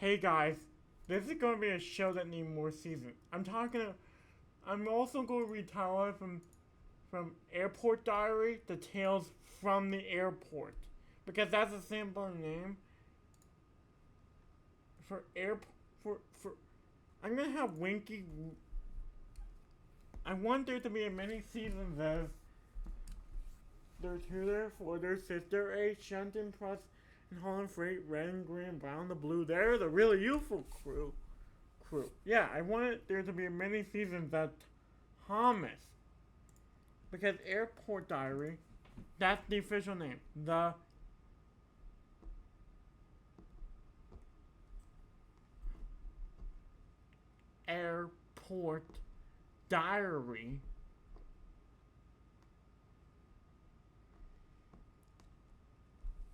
Hey guys, this is going to be a show that needs more seasons. I'm also going to retire from Airport Diary, the Tales from the Airport, because that's a simpler name for air for. I'm gonna have Winky. I want there to be as many seasons as their two, their four, their sister, A, Shenton, Plus, and Holland Freight, red and green, brown, the blue. They're the really youthful crew. Yeah, I wanted there to be many seasons that Thomas. Because Airport Diary, that's the official name. The Airport Diary.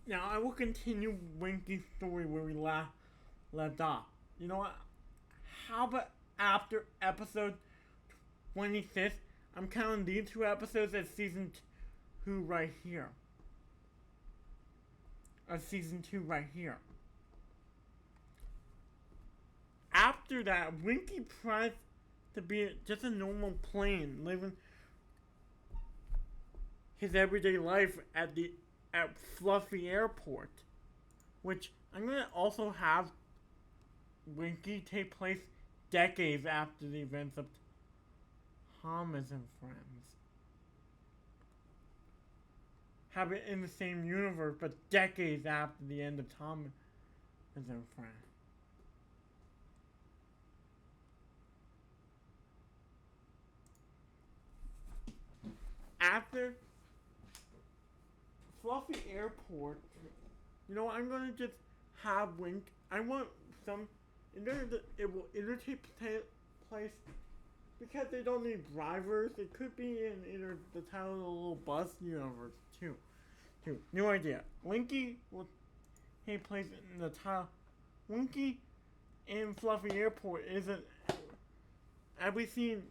Now I will continue Winky's story where we left off. You know what? How about after episode 26? I'm counting these two episodes as season 2 right here. Season 2 right here. After that, Winky tries to be just a normal plane, living his everyday life at Fluffy Airport, which I'm gonna also have Winky take place decades after the events of Thomas and Friends. Have it in the same universe, but decades after the end of Thomas and Friends. After Fluffy Airport, you know what? I'm gonna just have Wink. I want some. It will take place because they don't need drivers. It could be in either the title of the little bus universe too. New idea. Winky will take place in the title. Winky in Fluffy Airport isn't. Have we seen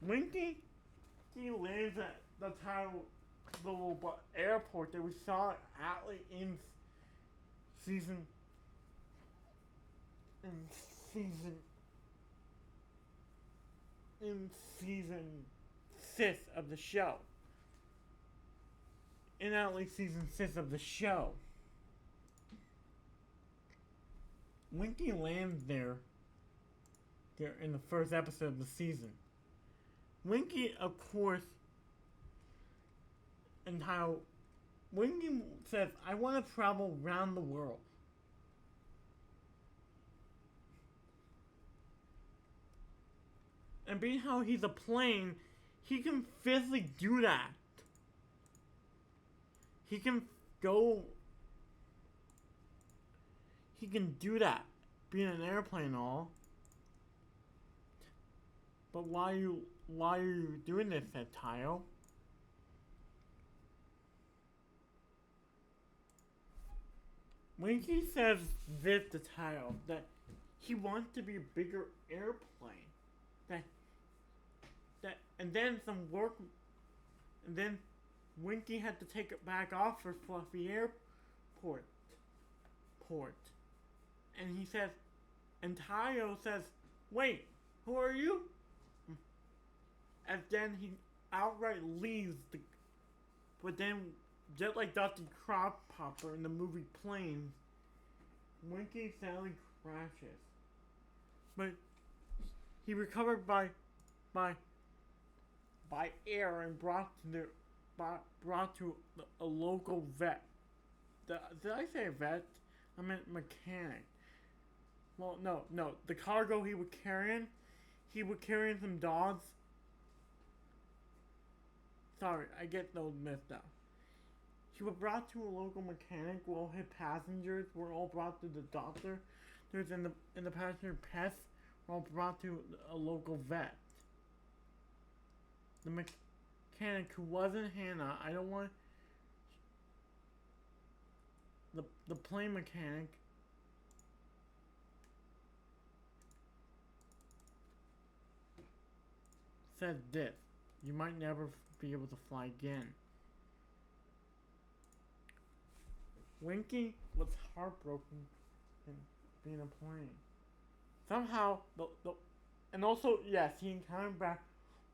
Winky? He lands at the title, the little airport that we saw Atlee in season 6 of the show. In Atlee season 6 of the show, Winky lands there in the first episode of the season. Winky, of course, and how Winky says, I want to travel around the world. And being how he's a plane, he can physically do that. He can do that, being an airplane and all. But why are you doing this, said Tayo? Winky says this to Tayo, that he wants to be a bigger airplane. And then Winky had to take it back off for Fluffy Airport. And he says, and Tayo says, wait, who are you? And then he outright leaves but then, just like Dr. Cropopper in the movie Planes, Winky sadly crashes. But he recovered by air and brought to a local vet. Did I say vet? I meant mechanic. Well, no. The cargo he was carrying some dogs. Sorry, I get those messed up. He was brought to a local mechanic while his passengers were all brought to the doctor. There's in the passenger pets were all brought to a local vet. The mechanic who wasn't Hannah, I don't want the plane mechanic said this. You might never be able to fly again. Winky was heartbroken in being a plane. Somehow, and also, yes, he encountered back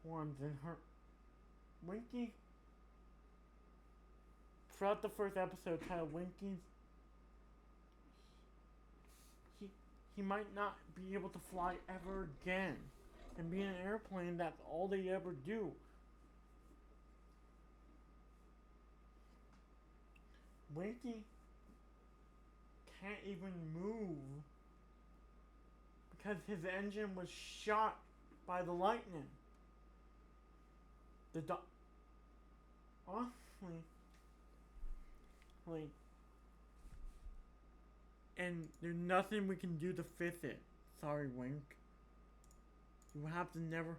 ones in her. Winky, throughout the first episode, titled Winky's, he, he might not be able to fly ever again. And be in an airplane, that's all they ever do. Winky can't even move because his engine was shot by the lightning. Honestly, like, and there's nothing we can do to fix it. Sorry, Wink. You have to never.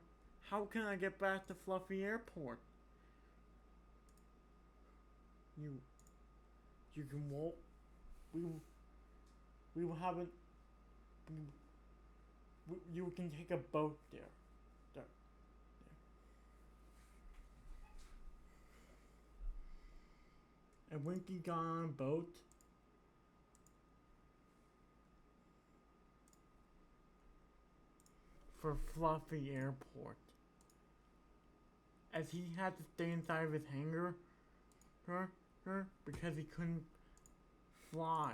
How can I get back to Fluffy Airport? You can walk. We will have it. You can take a boat there. There. And Winky got on a boat. For Fluffy Airport. As he had to stay inside of his hangar because he couldn't fly.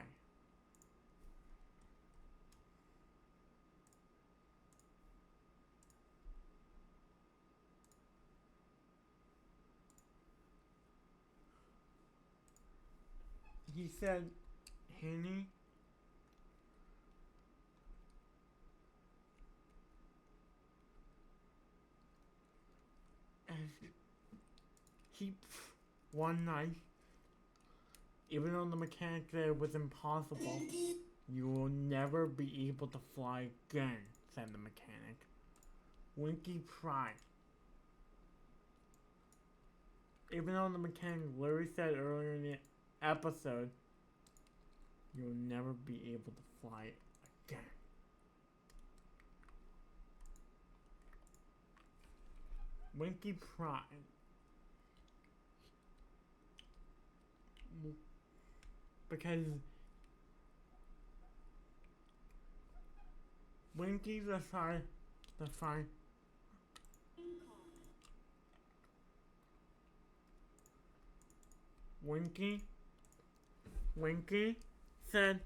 He said, Henny, and he, one night, even though the mechanic said it was impossible, you will never be able to fly again, said the mechanic. Winky cried. Even though the mechanic literally said earlier in the episode, you'll never be able to fly again. Winky cried. Because Winky decided to find Winky said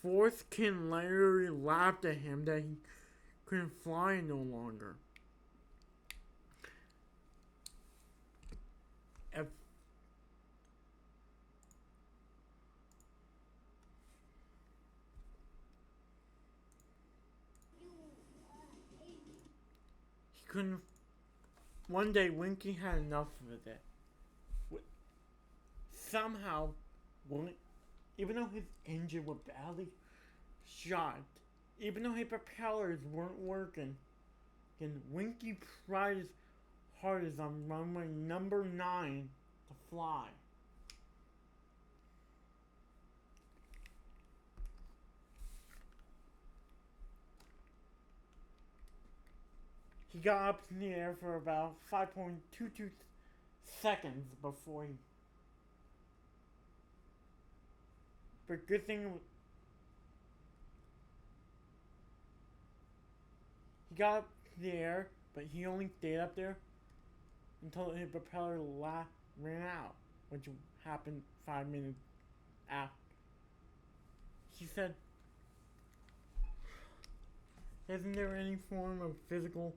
Forcekin literally laughed at him that he couldn't fly no longer. If he couldn't. One day, Winky had enough of it. Somehow, even though his engine was badly shot, even though his propellers weren't working, and Winky tried his hardest on runway number 9 to fly. He got up in the air for about 5.22 seconds before he. But good thing. He got up in the air, but he only stayed up there until his propeller ran out, which happened 5 minutes after. He said, isn't there any form of physical?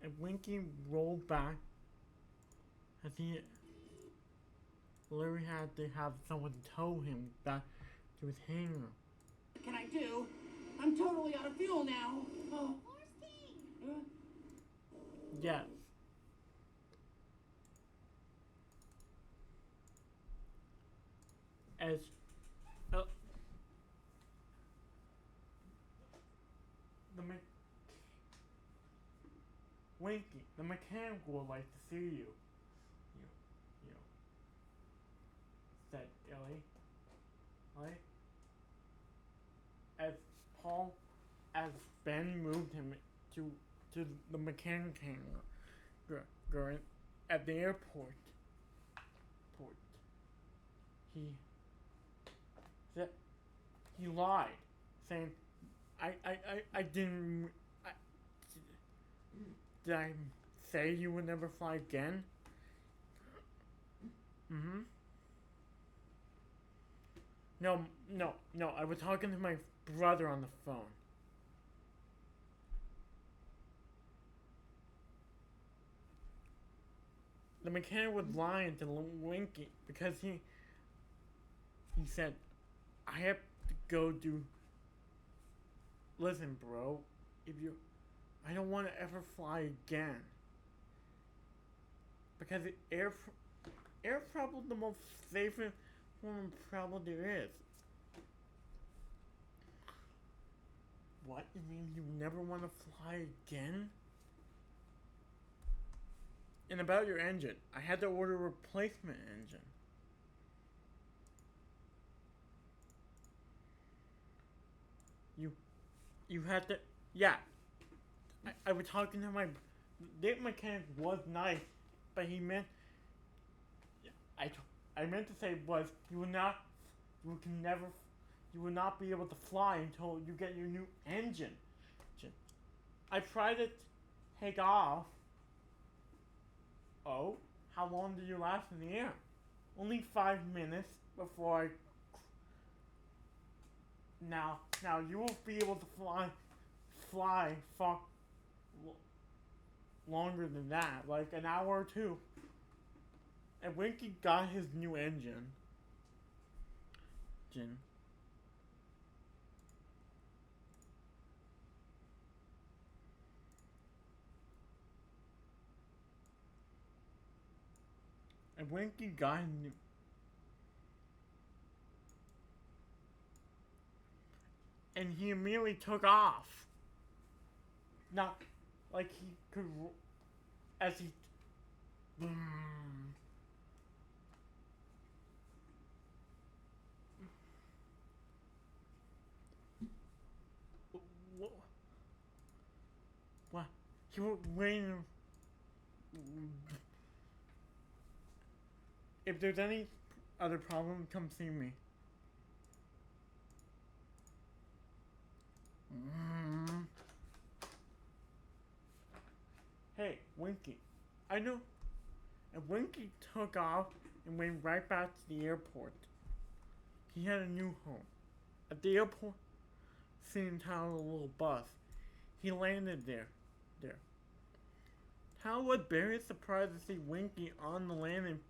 And Winky rolled back as he literally had to have someone tow him back to his hangar. What can I do? I'm totally out of fuel now. Oh. Yes. As Winky, the mechanic would like to see you. You said Ellie. As Ben moved him to to the mechanic hangar at the airport. He said he lied, saying, I didn't. Did I say you would never fly again? Mm-hmm. No. I was talking to my brother on the phone. The mechanic was lying to Winky because he said, I have to go do. Listen, bro, I don't want to ever fly again. Because air travel is the most safest form of travel there is. What? You mean you never want to fly again? And about your engine, I had to order a replacement engine. You had to, yeah. I was talking to the mechanic was nice, but he meant, I meant to say was you will not be able to fly until you get your new engine. I tried to take off. Oh, how long did you last in the air? Only 5 minutes before I. Now you will be able to fly far longer than that, like an hour or two. And Winky got his new engine. And Winky got his new. And he immediately took off. Not like he could, as he. What? He was waiting. If there's any other problem, come see me. Hey, Winky. I know. And Winky took off and went right back to the airport. He had a new home. At the airport, sitting down on a little bus. He landed there. How was Barry surprised to see Winky on the landing,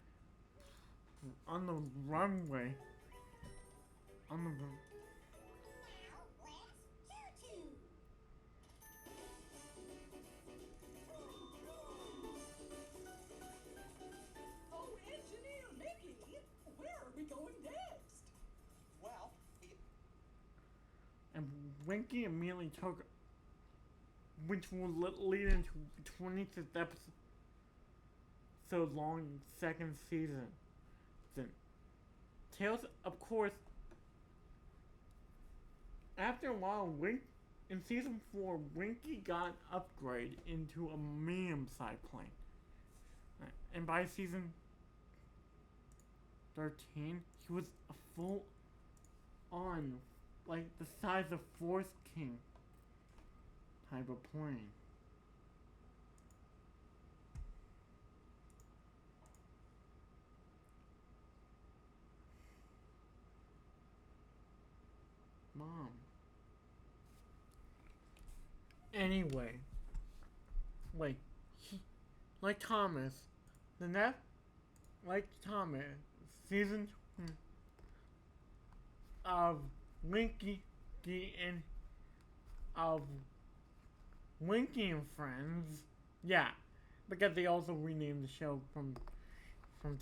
on the runway. On the run. And Winky immediately took, which will lead into 25th episode, so long, second season. Then, Tails, of course, after a while, in season 4, Winky got an upgrade into a medium-sized plane. And by season 13, he was a full-on, like the size of Force King type of plane. Mom. Anyway, like Thomas, season of Winky and of Winky and Friends, yeah, because they also renamed the show from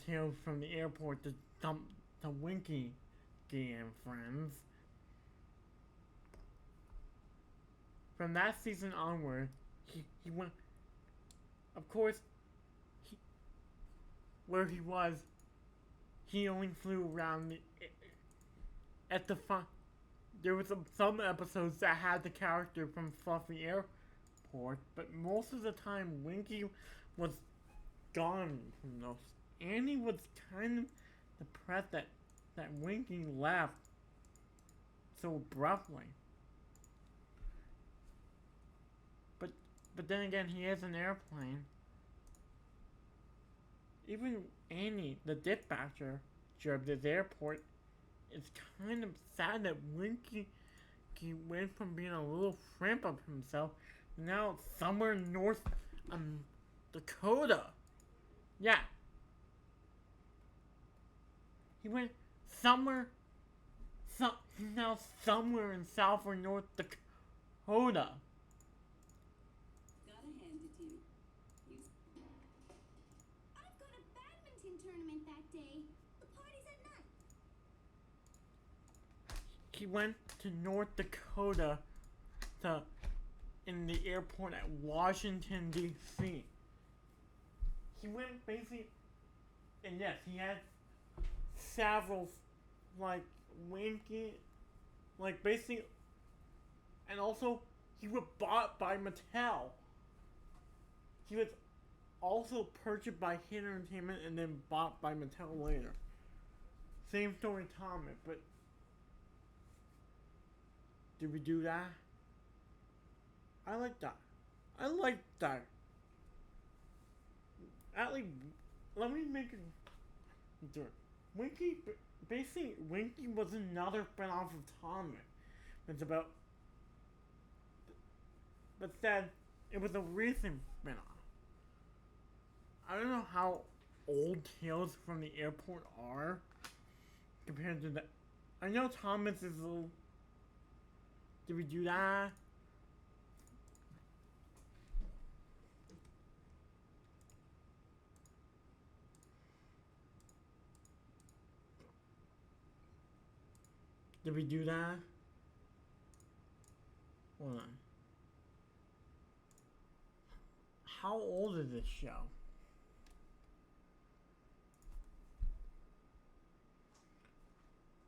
Tales from the Airport to Winky and Friends. From that season onward, he went. Of course, where he was, he only flew around at the fun. There was some episodes that had the character from Fluffy Airport airport, but most of the time Winky was gone from those. Annie was kind of depressed that Winky left so abruptly. But then again, he is an airplane. Even Annie, the dispatcher of this airport, is kind of sad that Winky went from being a little shrimp of himself to now somewhere north Dakota. Yeah. He went somewhere. He's now somewhere in South or North Dakota. Gotta hand it to you. I've got a badminton tournament that day. The party's at night. He went to North Dakota in the airport at Washington, D.C. He went basically, and yes, he had several, like, Winky, like, basically, and also, he was bought by Mattel. He was also purchased by Hit Entertainment and then bought by Mattel later. Same story comic, but did we do that? I like that. I like that. At least, let me make it. Winky, basically, Winky was another spin-off of Thomas. It's about, but said it was a recent spin-off. I don't know how old Tales from the Airport are compared to the. I know Thomas is a little. Did we do that? Did we do that? Hold on. How old is this show?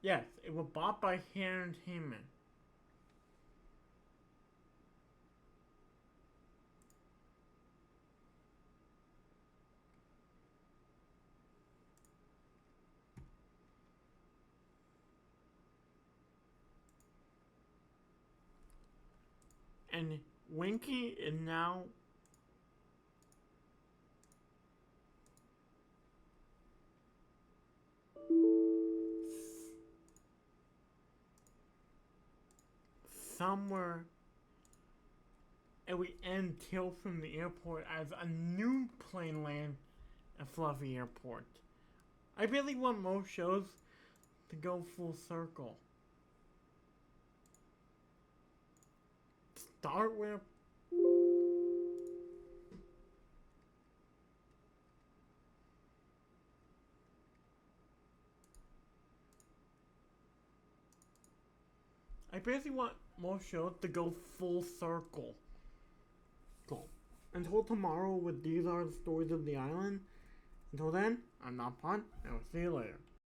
Yes, it was bought by Hit Entertainment. And Winky is now somewhere, and we end Tales from the Airport as a new plane land at Fluffy Airport. I really want most shows to go full circle. Start with I basically want most shows to go full circle. Cool. Until tomorrow with These Are the Stories of the Island. Until then, I'm not Pun, and I'll see you later.